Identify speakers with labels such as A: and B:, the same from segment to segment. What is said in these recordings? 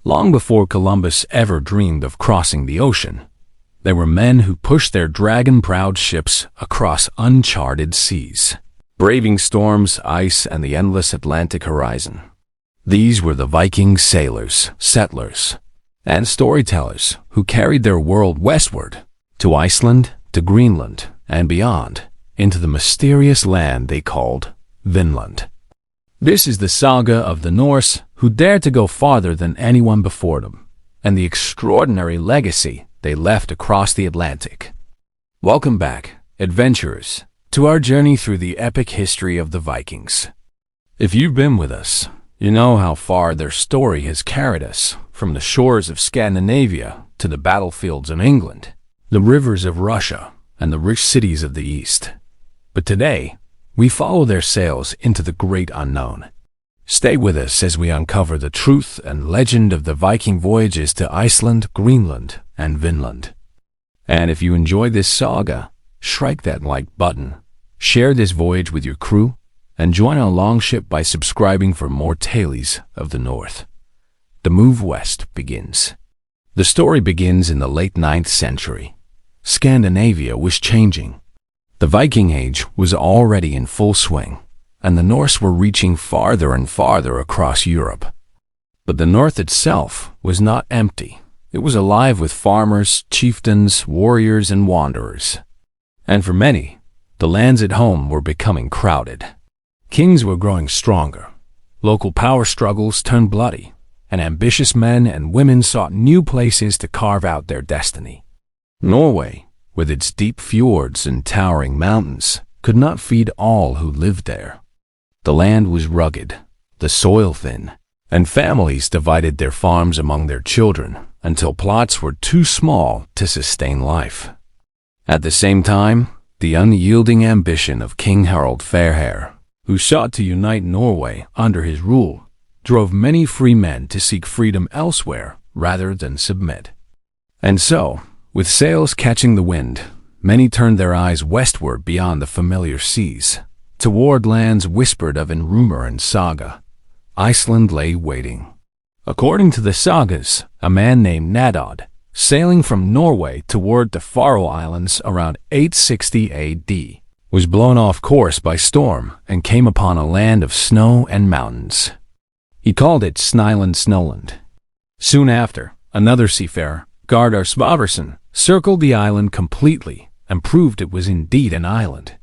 A: Long before Columbus ever dreamed of crossing the ocean, there were men who pushed their dragon-proud ships across uncharted seas, braving storms, ice, and the endless Atlantic horizon. These were the Viking sailors, settlers, and storytellers who carried their world westward, to Iceland, to Greenland, and beyond, into the mysterious land they called Vinland. This is the saga of the Norse who dared to go farther than anyone before them, and the extraordinary legacy they left across the Atlantic. Welcome back, adventurers, to our journey through the epic history of the Vikings. If you've been with us, you know how far their story has carried us, from the shores of Scandinavia to the battlefields in England, the rivers of Russia, and the rich cities of the East. But today, we follow their sails into the great unknown. Stay with us as we uncover the truth and legend of the Viking voyages to Iceland, Greenland, and Vinland. And if you enjoy this saga, strike that like button, share this voyage with your crew, and join our longship by subscribing for more tales of the North. The move west begins. The story begins in the late 9th century. Scandinavia was changing. The Viking Age was already in full swing, and the Norse were reaching farther and farther across Europe. But the North itself was not empty. It was alive with farmers, chieftains, warriors, and wanderers. And for many, the lands at home were becoming crowded. Kings were growing stronger. Local power struggles turned bloody, and ambitious men and women sought new places to carve out their destiny. Norway, with its deep fjords and towering mountains, could not feed all who lived there. The land was rugged, the soil thin, and families divided their farms among their children until plots were too small to sustain life. At the same time, the unyielding ambition of King Harald Fairhair, who sought to unite Norway under his rule, drove many free men to seek freedom elsewhere rather than submit. And so, with sails catching the wind, many turned their eyes westward beyond the familiar seas, toward lands whispered of in rumor and saga. Iceland lay waiting. According to the sagas, a man named Nadod, sailing from Norway toward the Faroe Islands around 860 AD, was blown off course by storm and came upon a land of snow and mountains. He called it Snæland. Soon after, another seafarer, Gardar Svavarsson, circled the island completely and proved it was indeed an island.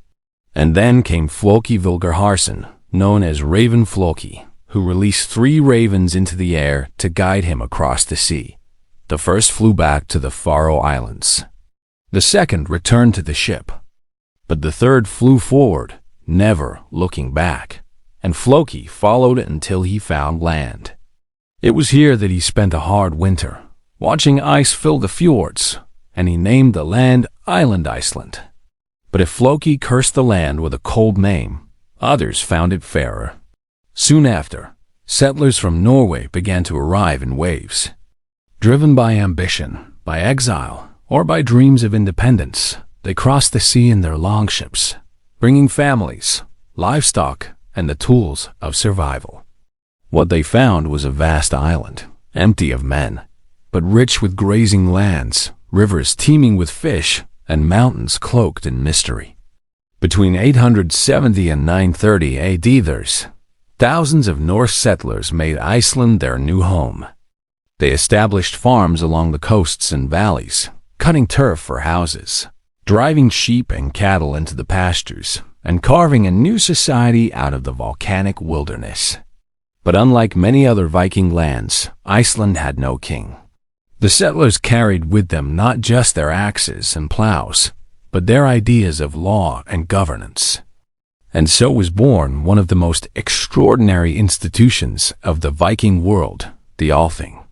A: And then came Floki Vilgarharsson, known as Raven Floki, who released 3 ravens into the air to guide him across the sea. The first flew back to the Faroe Islands. The second returned to the ship. But the third flew forward, never looking back, and Floki followed until he found land. It was here that he spent a hard winter, watching ice fill the fjords, and he named the land Island Iceland. But if Floki cursed the land with a cold name, others found it fairer. Soon after, settlers from Norway began to arrive in waves. Driven by ambition, by exile, or by dreams of independence, they crossed the sea in their longships, bringing families, livestock, and the tools of survival. What they found was a vast island, empty of men, but rich with grazing lands, rivers teeming with fish, and mountains cloaked in mystery. Between 870 and 930 AD, thousands of Norse settlers made Iceland their new home. They established farms along the coasts and valleys, cutting turf for houses, driving sheep and cattle into the pastures, and carving a new society out of the volcanic wilderness. But unlike many other Viking lands, Iceland had no king. The settlers carried with them not just their axes and plows, but their ideas of law and governance. And so was born one of the most extraordinary institutions of the Viking world, the Althing.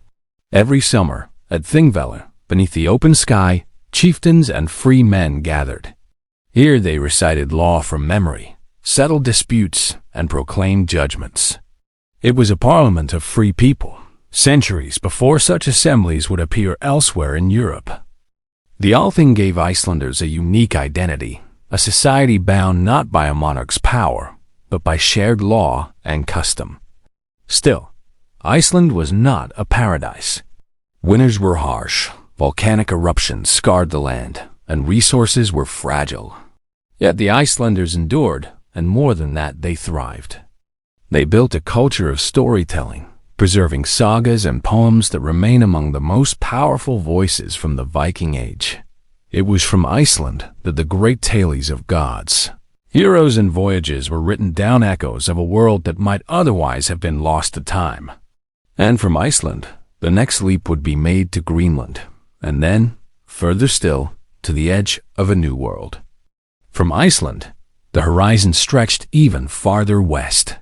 A: Every summer, at Thingvellir, beneath the open sky, chieftains and free men gathered. Here they recited law from memory, settled disputes, and proclaimed judgments. It was a parliament of free people, centuries before such assemblies would appear elsewhere in Europe. The Althing gave Icelanders a unique identity, a society bound not by a monarch's power, but by shared law and custom. Still, Iceland was not a paradise. Winters were harsh, volcanic eruptions scarred the land, and resources were fragile. Yet the Icelanders endured, and more than that, they thrived. They built a culture of storytelling, preserving sagas and poems that remain among the most powerful voices from the Viking Age. It was from Iceland that the great tales of gods, heroes, and voyages were written down, echoes of a world that might otherwise have been lost to time. And from Iceland, the next leap would be made to Greenland, and then, further still, to the edge of a new world. From Iceland, the horizon stretched even farther west.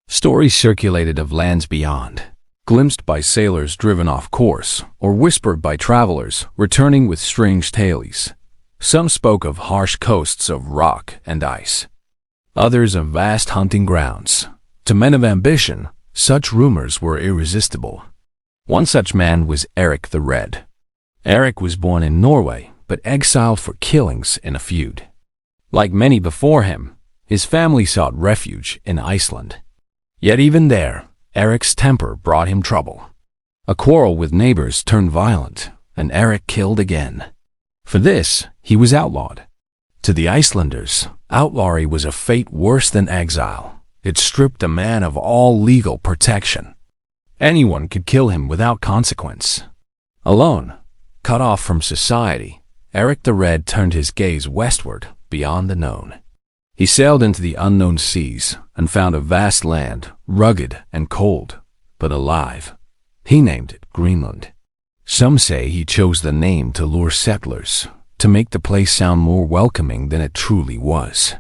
A: Stories circulated of lands beyond, glimpsed by sailors driven off course, or whispered by travelers returning with strange tales. Some spoke of harsh coasts of rock and ice, others of vast hunting grounds. To men of ambition, such rumors were irresistible. One such man was Erik the Red. Erik was born in Norway, but exiled for killings in a feud. Like many before him, his family sought refuge in Iceland. Yet even there, Erik's temper brought him trouble. A quarrel with neighbors turned violent, and Erik killed again. For this, he was outlawed. To the Icelanders, outlawry was a fate worse than exile. It stripped a man of all legal protection. Anyone could kill him without consequence. Alone, cut off from society, Erik the Red turned his gaze westward, beyond the known. He sailed into the unknown seas and found a vast land, rugged and cold, but alive. He named it Greenland. Some say he chose the name to lure settlers, to make the place sound more welcoming than it truly was.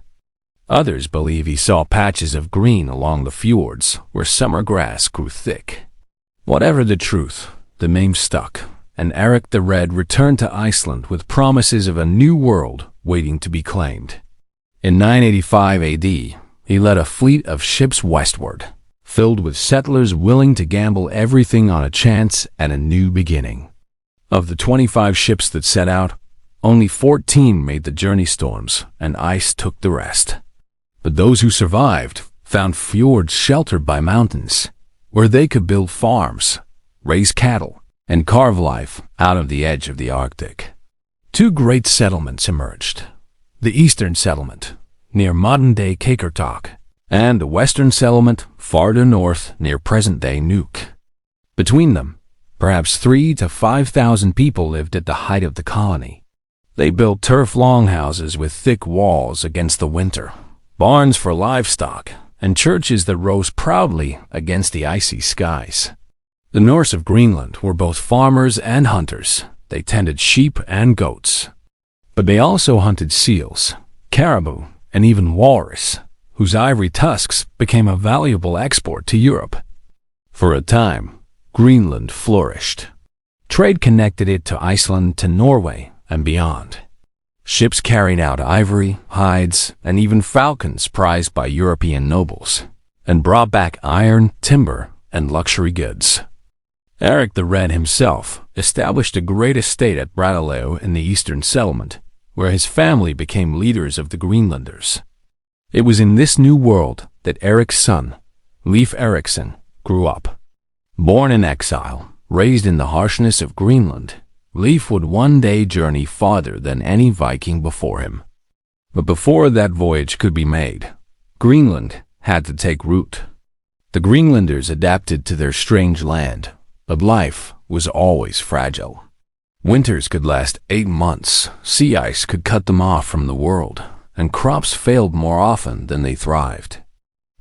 A: Others believe he saw patches of green along the fjords where summer grass grew thick. Whatever the truth, the name stuck, and Erik the Red returned to Iceland with promises of a new world waiting to be claimed. In 985 AD, he led a fleet of ships westward, filled with settlers willing to gamble everything on a chance at a new beginning. Of the 25 ships that set out, only 14 made the journey. Storms and ice took the rest. But those who survived found fjords sheltered by mountains, where they could build farms, raise cattle, and carve life out of the edge of the Arctic. Two great settlements emerged: the eastern settlement, near modern-day Kakertok, and the western settlement farther north near present-day Nuuk. Between them, perhaps 3,000 to 5,000 people lived at the height of the colony. They built turf longhouses with thick walls against the winter, barns for livestock, and churches that rose proudly against the icy skies. The Norse of Greenland were both farmers and hunters. They tended sheep and goats. But they also hunted seals, caribou, and even walrus, whose ivory tusks became a valuable export to Europe. For a time, Greenland flourished. Trade connected it to Iceland, to Norway, and beyond. Ships carried out ivory, hides, and even falcons prized by European nobles, and brought back iron, timber, and luxury goods. Erik the Red himself established a great estate at Brattahlid in the eastern settlement, where his family became leaders of the Greenlanders. It was in this new world that Erik's son, Leif Erikson, grew up. Born in exile, raised in the harshness of Greenland, Leif would one day journey farther than any Viking before him. But before that voyage could be made, Greenland had to take root. The Greenlanders adapted to their strange land, but life was always fragile. Winters could last 8 months, sea ice could cut them off from the world, and crops failed more often than they thrived.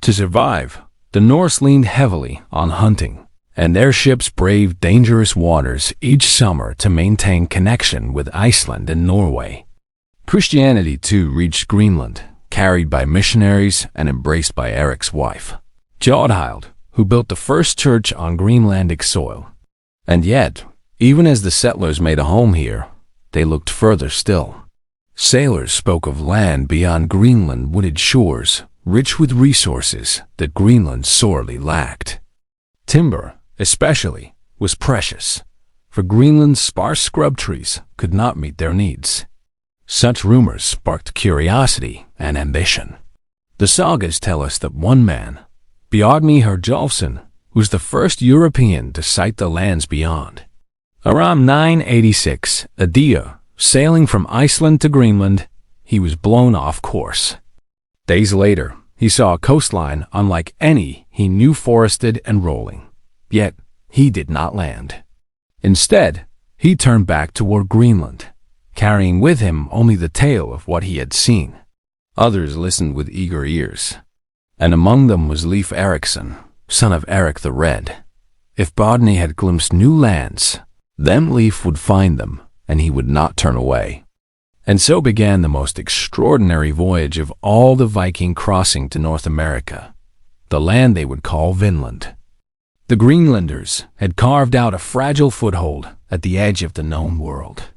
A: To survive, the Norse leaned heavily on hunting, and their ships braved dangerous waters each summer to maintain connection with Iceland and Norway. Christianity, too, reached Greenland, carried by missionaries and embraced by Erik's wife, Jodhild, who built the first church on Greenlandic soil. And yet, even as the settlers made a home here, they looked further still. Sailors spoke of land beyond Greenland wooded shores, rich with resources that Greenland sorely lacked. Timber, especially, was precious, for Greenland's sparse scrub trees could not meet their needs. Such rumors sparked curiosity and ambition. The sagas tell us that one man, Bjarni Herjolfsson, was the first European to sight the lands beyond. Around 986 AD, sailing from Iceland to Greenland, he was blown off course. Days later, he saw a coastline unlike any he knew, forested and rolling. Yet, he did not land. Instead, he turned back toward Greenland, carrying with him only the tale of what he had seen. Others listened with eager ears, and among them was Leif Erikson, son of Erik the Red. If Bodni had glimpsed new lands, then Leif would find them, and he would not turn away. And so began the most extraordinary voyage of all the Viking crossing to North America, the land they would call Vinland. The Greenlanders had carved out a fragile foothold at the edge of the known world.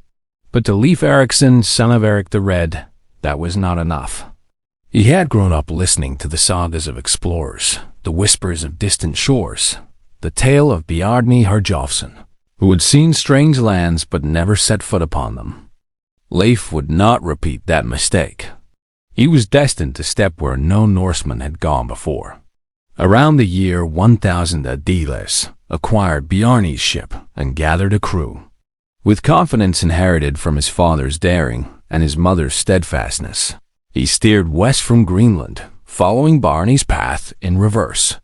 A: But to Leif Erikson, son of Erik the Red, that was not enough. He had grown up listening to the sagas of explorers, the whispers of distant shores, the tale of Bjarni Herjolfsson, who had seen strange lands but never set foot upon them. Leif would not repeat that mistake. He was destined to step where no Norseman had gone before. Around the year 1000 Leif acquired Bjarni's ship and gathered a crew. With confidence inherited from his father's daring and his mother's steadfastness, he steered west from Greenland, following Bjarni's path in reverse.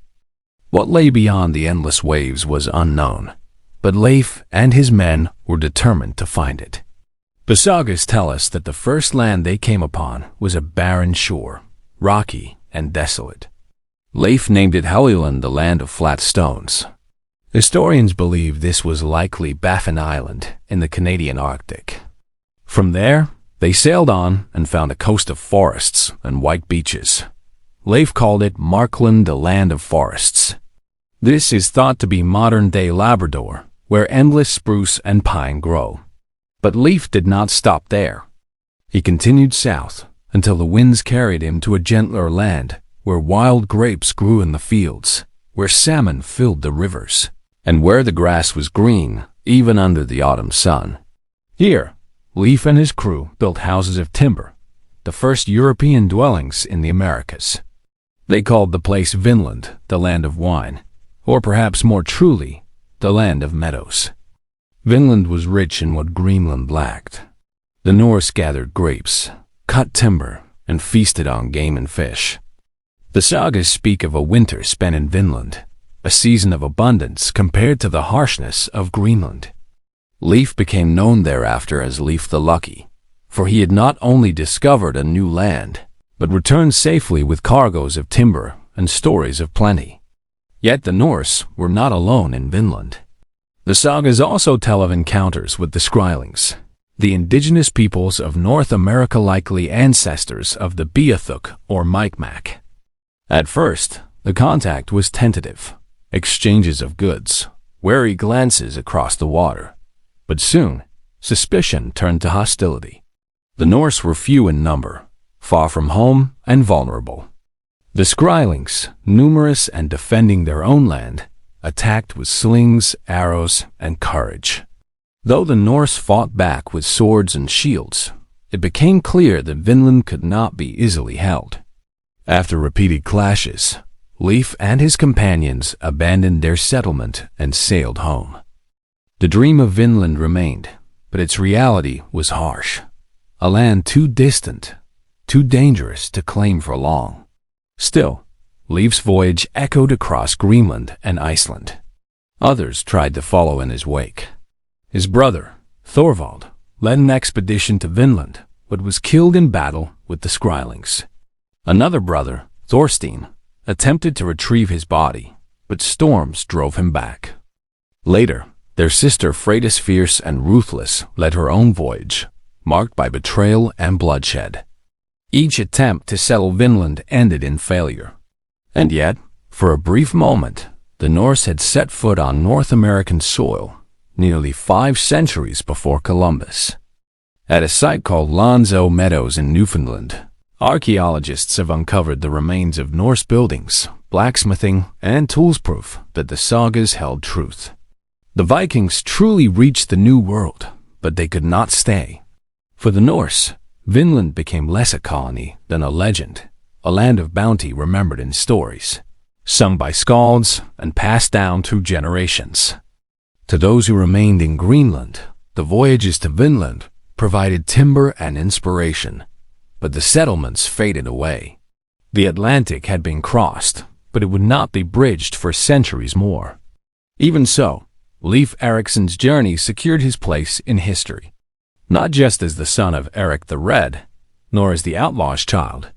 A: What lay beyond the endless waves was unknown, but Leif and his men were determined to find it. The sagas tell us that the first land they came upon was a barren shore, rocky and desolate. Leif named it Helluland, the land of flat stones. Historians believe this was likely Baffin Island in the Canadian Arctic. From there, they sailed on and found a coast of forests and white beaches. Leif called it Markland, the land of forests. This is thought to be modern-day Labrador, where endless spruce and pine grow. But Leif did not stop there. He continued south until the winds carried him to a gentler land where wild grapes grew in the fields, where salmon filled the rivers, and where the grass was green even under the autumn sun. Here, Leif and his crew built houses of timber, the first European dwellings in the Americas. They called the place Vinland, the land of wine, or perhaps more truly, the land of meadows. Vinland was rich in what Greenland lacked. The Norse gathered grapes, cut timber, and feasted on game and fish. The sagas speak of a winter spent in Vinland, a season of abundance compared to the harshness of Greenland. Leif became known thereafter as Leif the Lucky, for he had not only discovered a new land, but returned safely with cargoes of timber and stories of plenty. Yet the Norse were not alone in Vinland. The sagas also tell of encounters with the Skrælings, the indigenous peoples of North America, likely ancestors of the Beothuk or Micmac. At first, the contact was tentative, exchanges of goods, wary glances across the water. But soon, suspicion turned to hostility. The Norse were few in number, far from home and vulnerable. The Skrælings, numerous and defending their own land, attacked with slings, arrows, and courage. Though the Norse fought back with swords and shields, it became clear that Vinland could not be easily held. After repeated clashes, Leif and his companions abandoned their settlement and sailed home. The dream of Vinland remained, but its reality was harsh. A land too distant, too dangerous to claim for long. Still, Leif's voyage echoed across Greenland and Iceland. Others tried to follow in his wake. His brother, Thorvald, led an expedition to Vinland, but was killed in battle with the Skrælings. Another brother, Thorstein, attempted to retrieve his body, but storms drove him back. Later, their sister Freydis, fierce and ruthless, led her own voyage, marked by betrayal and bloodshed. Each attempt to settle Vinland ended in failure. And yet, for a brief moment, the Norse had set foot on North American soil, nearly 5 centuries before Columbus. At a site called Lonzo Meadows in Newfoundland, archaeologists have uncovered the remains of Norse buildings, blacksmithing, and tools, proof that the sagas held truth. The Vikings truly reached the New World, but they could not stay. For the Norse, Vinland became less a colony than a legend, a land of bounty remembered in stories. sung by skalds and passed down through generations. To those who remained in Greenland, the voyages to Vinland provided timber and inspiration, but the settlements faded away. The Atlantic had been crossed, but it would not be bridged for centuries more. Even so, Leif Erikson's journey secured his place in history, not just as the son of Erik the Red, nor as the outlaw's child,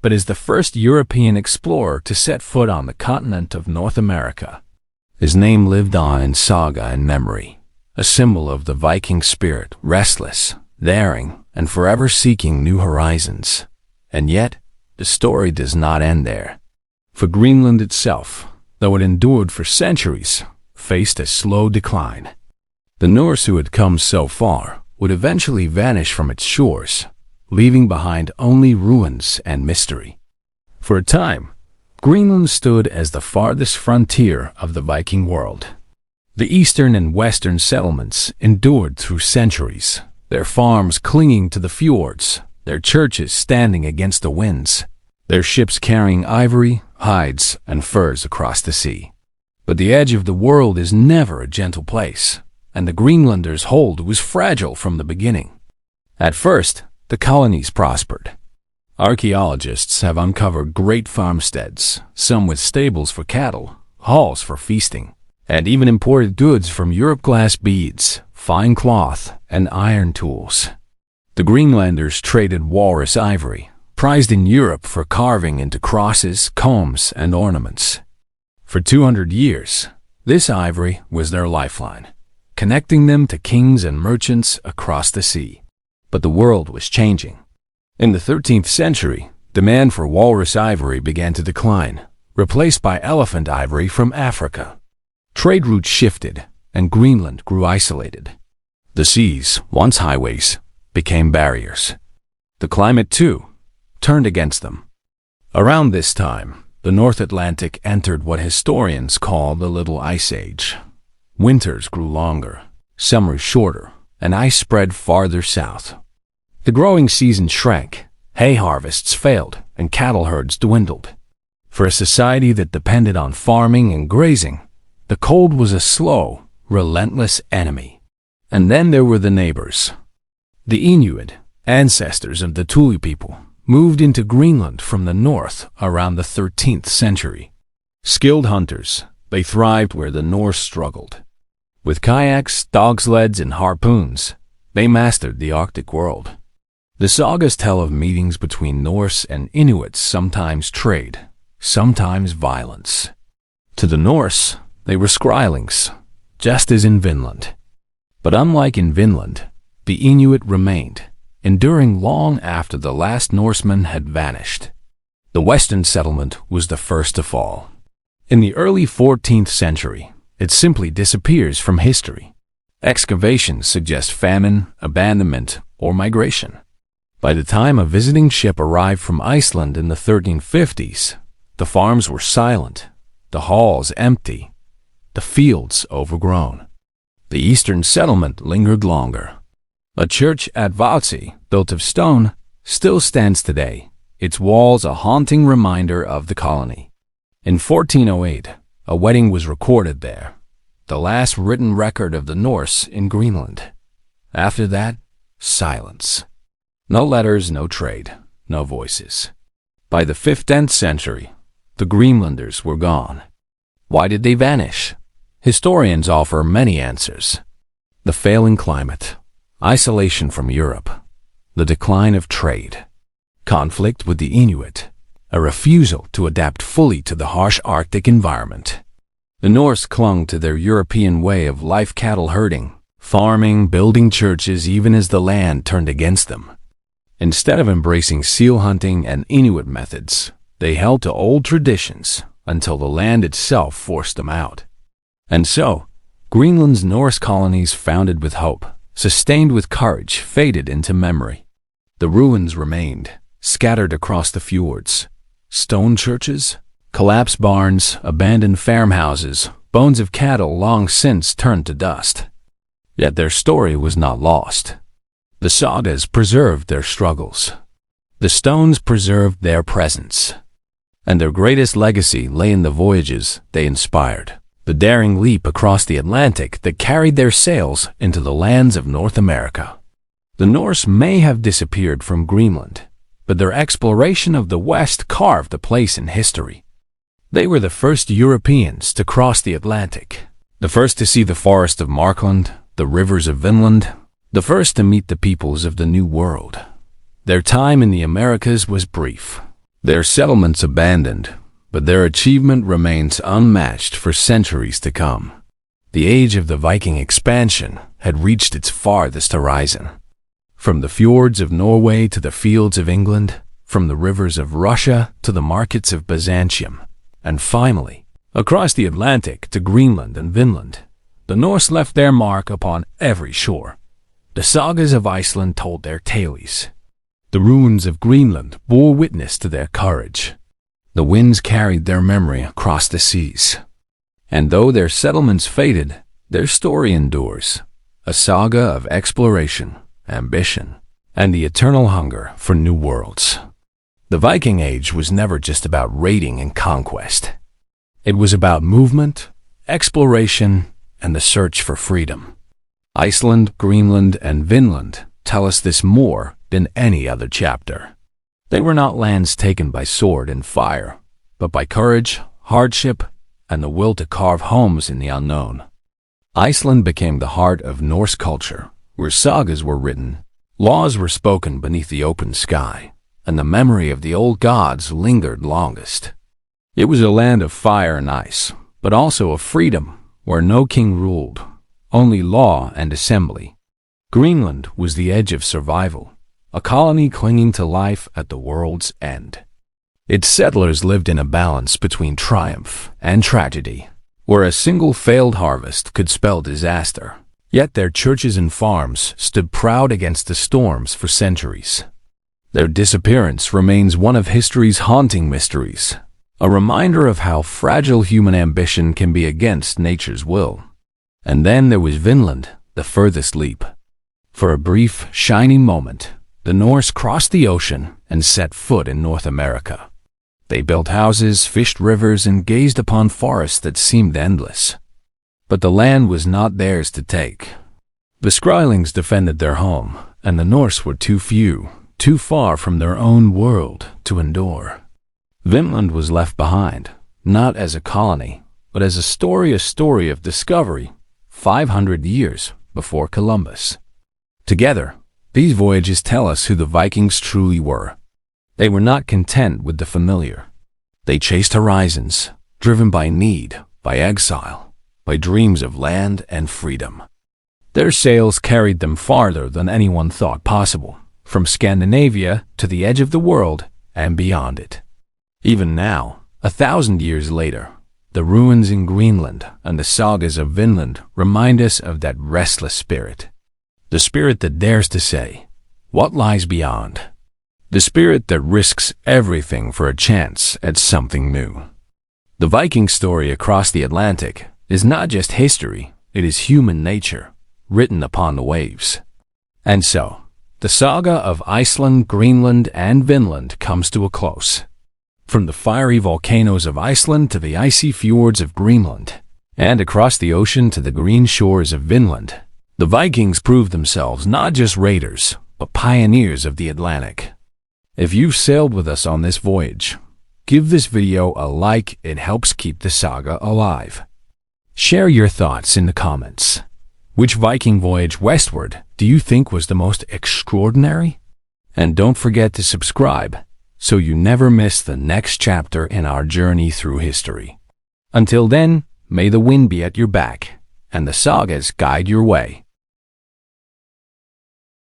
A: but as the first European explorer to set foot on the continent of North America. His name lived on in saga and memory, a symbol of the Viking spirit, restless, daring, and forever seeking new horizons. And yet, the story does not end there. For Greenland itself, though it endured for centuries, faced a slow decline. The Norse who had come so far would eventually vanish from its shores, leaving behind only ruins and mystery. For a time, Greenland stood as the farthest frontier of the Viking world. The eastern and western settlements endured through centuries, their farms clinging to the fjords, their churches standing against the winds, their ships carrying ivory, hides, and furs across the sea. But the edge of the world is never a gentle place, and the Greenlanders' hold was fragile from the beginning. At first, the colonies prospered. Archaeologists have uncovered great farmsteads, some with stables for cattle, halls for feasting, and even imported goods from Europe: glass beads, fine cloth, and iron tools. The Greenlanders traded walrus ivory, prized in Europe for carving into crosses, combs, and ornaments. For 200 years, this ivory was their lifeline, connecting them to kings and merchants across the sea. But the world was changing. In the 13th century, demand for walrus ivory began to decline, replaced by elephant ivory from Africa. Trade routes shifted, and Greenland grew isolated. The seas, once highways, became barriers. The climate, too, turned against them. Around this time, the North Atlantic entered what historians call the Little Ice Age. Winters grew longer, summers shorter, and ice spread farther south. The growing season shrank, hay harvests failed, and cattle herds dwindled. For a society that depended on farming and grazing, the cold was a slow, relentless enemy. And then there were the neighbors. The Inuit, ancestors of the Thule people, moved into Greenland from the north around the 13th century. Skilled hunters, they thrived where the Norse struggled. With kayaks, dog sleds, and harpoons, they mastered the Arctic world. The sagas tell of meetings between Norse and Inuits, sometimes trade, sometimes violence. To the Norse, they were Skrælings, just as in Vinland. But unlike in Vinland, the Inuit remained, enduring long after the last Norseman had vanished. The Western settlement was the first to fall. In the early 14th century, it simply disappears from history. Excavations suggest famine, abandonment, or migration. By the time a visiting ship arrived from Iceland in the 1350s, the farms were silent, the halls empty, the fields overgrown. The eastern settlement lingered longer. A church at Vautsi, built of stone, still stands today, its walls a haunting reminder of the colony. In 1408, a wedding was recorded there, the last written record of the Norse in Greenland. After that, silence. No letters, no trade, no voices. By the 15th century, the Greenlanders were gone. Why did they vanish? Historians offer many answers. The failing climate, isolation from Europe, the decline of trade, conflict with the Inuit, a refusal to adapt fully to the harsh Arctic environment. The Norse clung to their European way of life: cattle herding, farming, building churches even as the land turned against them. Instead of embracing seal hunting and Inuit methods, they held to old traditions until the land itself forced them out. And so, Greenland's Norse colonies, founded with hope, sustained with courage, faded into memory. The ruins remained, scattered across the fjords. Stone churches, collapsed barns, abandoned farmhouses, bones of cattle long since turned to dust. Yet their story was not lost. The sagas preserved their struggles. The stones preserved their presence. And their greatest legacy lay in the voyages they inspired, the daring leap across the Atlantic that carried their sails into the lands of North America. The Norse may have disappeared from Greenland, but their exploration of the West carved a place in history. They were the first Europeans to cross the Atlantic, the first to see the forest of Markland, the rivers of Vinland, the first to meet the peoples of the New World. Their time in the Americas was brief, their settlements abandoned, but their achievement remains unmatched for centuries to come. The age of the Viking expansion had reached its farthest horizon. From the fjords of Norway to the fields of England, from the rivers of Russia to the markets of Byzantium, and finally, across the Atlantic to Greenland and Vinland, the Norse left their mark upon every shore. The sagas of Iceland told their tales. The ruins of Greenland bore witness to their courage. The winds carried their memory across the seas. And though their settlements faded, their story endures, a saga of exploration, ambition, and the eternal hunger for new worlds. The Viking Age was never just about raiding and conquest. It was about movement, exploration, and the search for freedom. Iceland, Greenland, and Vinland tell us this more than any other chapter. They were not lands taken by sword and fire, but by courage, hardship, and the will to carve homes in the unknown. Iceland became the heart of Norse culture, where sagas were written, laws were spoken beneath the open sky, and the memory of the old gods lingered longest. It was a land of fire and ice, but also of freedom, where no king ruled, only law and assembly. Greenland was the edge of survival, a colony clinging to life at the world's end. Its settlers lived in a balance between triumph and tragedy, where a single failed harvest could spell disaster. Yet their churches and farms stood proud against the storms for centuries. Their disappearance remains one of history's haunting mysteries, a reminder of how fragile human ambition can be against nature's will. And then there was Vinland, the furthest leap. For a brief, shining moment, the Norse crossed the ocean and set foot in North America. They built houses, fished rivers, and gazed upon forests that seemed endless. But the land was not theirs to take. The Skrælings defended their home, and the Norse were too few, too far from their own world to endure. Vinland was left behind, not as a colony, but as a story of discovery, 500 years before Columbus. Together, these voyages tell us who the Vikings truly were. They were not content with the familiar. They chased horizons, driven by need, by exile, by dreams of land and freedom. Their sails carried them farther than anyone thought possible, from Scandinavia to the edge of the world and beyond it. Even now, 1,000 years later, the ruins in Greenland and the sagas of Vinland remind us of that restless spirit. The spirit that dares to say, "What lies beyond?" The spirit that risks everything for a chance at something new. The Viking story across the Atlantic is not just history, it is human nature, written upon the waves. And so, the saga of Iceland, Greenland, and Vinland comes to a close. From the fiery volcanoes of Iceland to the icy fjords of Greenland, and across the ocean to the green shores of Vinland, the Vikings proved themselves not just raiders, but pioneers of the Atlantic. If you've sailed with us on this voyage, give this video a like, it helps keep the saga alive. Share your thoughts in the comments. Which Viking voyage westward do you think was the most extraordinary? And don't forget to subscribe, so you never miss the next chapter in our journey through history. Until then, may the wind be at your back, and the sagas guide your way.